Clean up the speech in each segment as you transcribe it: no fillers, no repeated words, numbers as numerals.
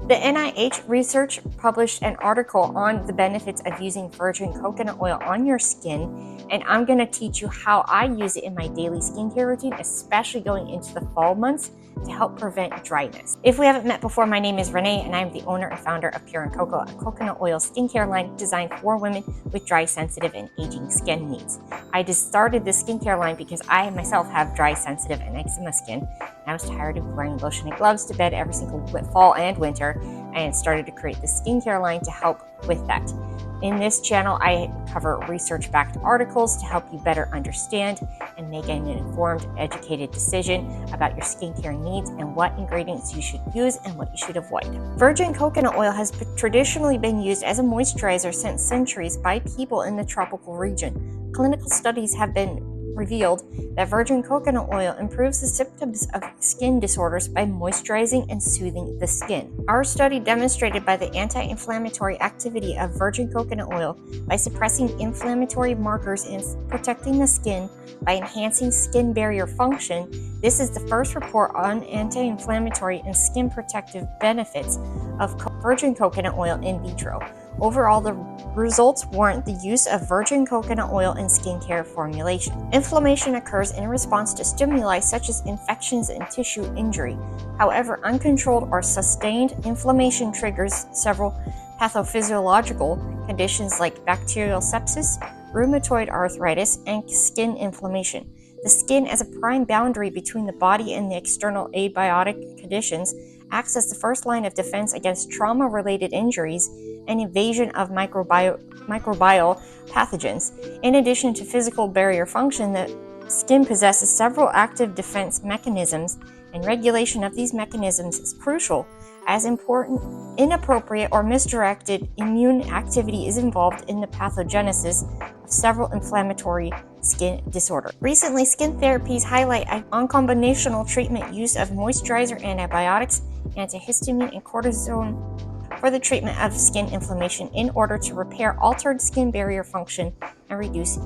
The NIH research published an article on the benefits of using virgin coconut oil on your skin, and I'm going to teach you how I use it in my daily skincare routine, especially going into the fall months to help prevent dryness. If we haven't met before, my name is Renee, and I'm the owner and founder of Pure & Coco, a coconut oil skincare line designed for women with dry, sensitive, and aging skin needs. I just started this skincare line because I myself have dry, sensitive, and eczema skin. I was tired of wearing lotion and gloves to bed every single fall and winter, and started to create the skincare line to help with that. In this channel, I cover research-backed articles to help you better understand and make an informed, educated decision about your skincare needs and what ingredients you should use and what you should avoid. Virgin coconut oil has traditionally been used as a moisturizer since centuries by people in the tropical region. Clinical studies have been revealed that virgin coconut oil improves the symptoms of skin disorders by moisturizing and soothing the skin. Our study demonstrated by the anti-inflammatory activity of virgin coconut oil by suppressing inflammatory markers and protecting the skin by enhancing skin barrier function. This is the first report on anti-inflammatory and skin protective benefits of virgin coconut oil in vitro. Overall, the results warrant the use of virgin coconut oil in skincare formulation. Inflammation occurs in response to stimuli such as infections and tissue injury. However, uncontrolled or sustained inflammation triggers several pathophysiological conditions like bacterial sepsis, rheumatoid arthritis, and skin inflammation. The skin, as a prime boundary between the body and the external abiotic conditions, acts as the first line of defense against trauma-related injuries and invasion of microbial pathogens. In addition to physical barrier function, the skin possesses several active defense mechanisms, and regulation of these mechanisms is crucial, as inappropriate or misdirected immune activity is involved in the pathogenesis of several inflammatory skin disorders. Recently, skin therapies highlight on combinational treatment use of moisturizer, antibiotics, antihistamine, and cortisone for the treatment of skin inflammation in order to repair altered skin barrier function and reduce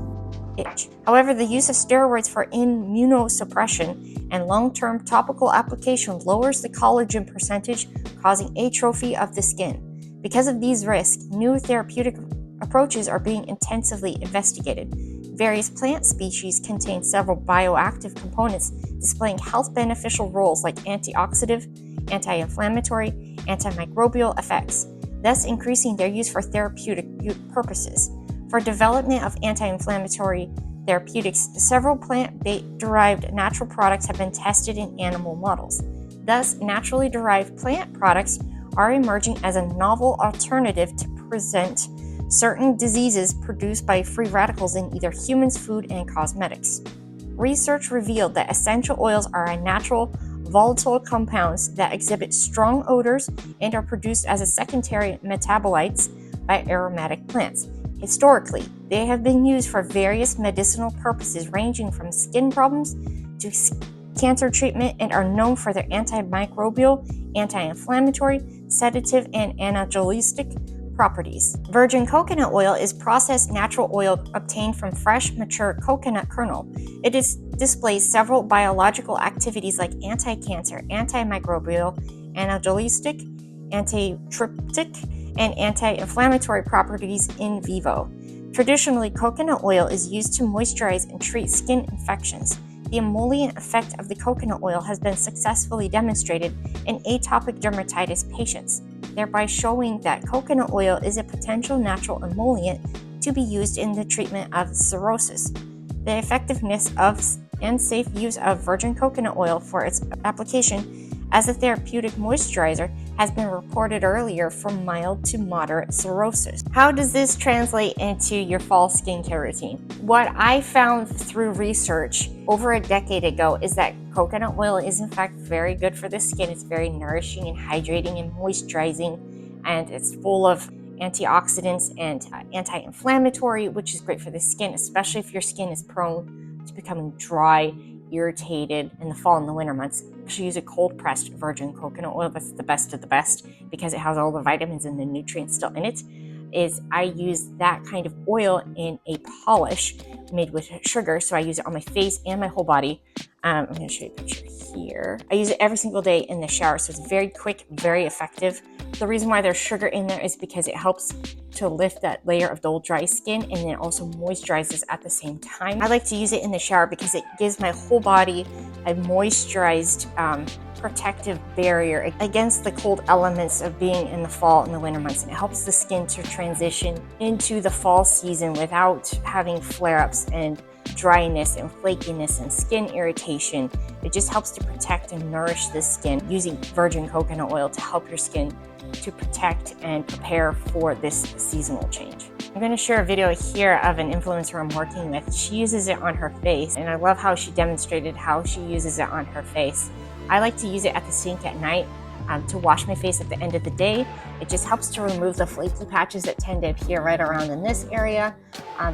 itch. However, the use of steroids for immunosuppression and long-term topical application lowers the collagen percentage, causing atrophy of the skin. Because of these risks, new therapeutic approaches are being intensively investigated. Various plant species contain several bioactive components displaying health beneficial roles like antioxidant, anti-inflammatory, antimicrobial effects, thus increasing their use for therapeutic purposes. For development of anti-inflammatory therapeutics, several plant-derived natural products have been tested in animal models. Thus, naturally derived plant products are emerging as a novel alternative to prevent certain diseases produced by free radicals in either humans, food, and cosmetics. Research revealed that essential oils are a natural volatile compounds that exhibit strong odors and are produced as a secondary metabolites by aromatic plants. Historically, they have been used for various medicinal purposes ranging from skin problems to cancer treatment and are known for their antimicrobial, anti-inflammatory, sedative, and analgesic properties. Virgin coconut oil is processed natural oil obtained from fresh, mature coconut kernel. It displays several biological activities like anti-cancer, antimicrobial, analgesic, antitryptic, and anti-inflammatory properties in vivo. Traditionally, coconut oil is used to moisturize and treat skin infections. The emollient effect of the coconut oil has been successfully demonstrated in atopic dermatitis patients, thereby showing that coconut oil is a potential natural emollient to be used in the treatment of cirrhosis. The effectiveness of and safe use of virgin coconut oil for its application as a therapeutic moisturizer has been reported earlier for mild to moderate cirrhosis. How does this translate into your fall skincare routine? What I found through research over a decade ago is that coconut oil is in fact very good for the skin. It's very nourishing and hydrating and moisturizing, and it's full of antioxidants and anti-inflammatory, which is great for the skin, especially if your skin is prone to becoming dry, irritated in the fall and the winter months. Actually use a cold pressed virgin coconut oil. That's the best of the best because it has all the vitamins and the nutrients still in it. I use that kind of oil in a polish made with sugar, so I use it on my face and my whole body. I'm going to show you a picture here. I use it every single day in the shower, so it's very quick, very effective. The reason why there's sugar in there is because it helps to lift that layer of dull, dry skin, and then it also moisturizes at the same time. I like to use it in the shower because it gives my whole body a moisturized, protective barrier against the cold elements of being in the fall and the winter months. And it helps the skin to transition into the fall season without having flare-ups and dryness and flakiness and skin irritation. It just helps to protect and nourish the skin, using virgin coconut oil to help your skin to protect and prepare for this seasonal change. I'm going to share a video here of an influencer I'm working with. She uses it on her face, and I love how she demonstrated how she uses it on her face. I like to use it at the sink at night to wash my face at the end of the day. It just helps to remove the flaky patches that tend to appear right around in this area.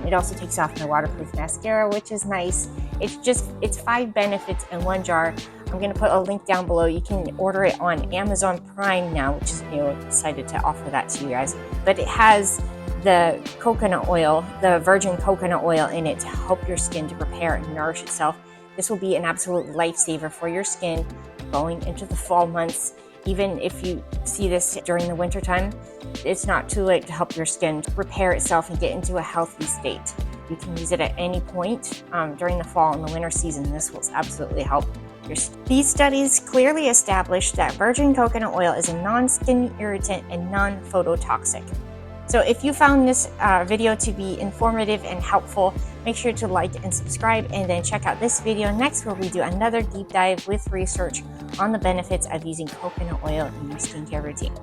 It also takes off my waterproof mascara, which is nice. It's 5 benefits in one jar. I'm going to put a link down below. You can order it on Amazon Prime now, which is new. I'm excited to offer that to you guys. But it has the coconut oil, the virgin coconut oil in it to help your skin to prepare and nourish itself. This will be an absolute lifesaver for your skin going into the fall months. Even if you see this during the winter time, it's not too late to help your skin repair itself and get into a healthy state. You can use it at any point during the fall and the winter season. This will absolutely help your skin. These studies clearly establish that virgin coconut oil is a non-skin irritant and non-phototoxic. So if you found this video to be informative and helpful, make sure to like and subscribe, and then check out this video next where we do another deep dive with research on the benefits of using coconut oil in your skincare routine.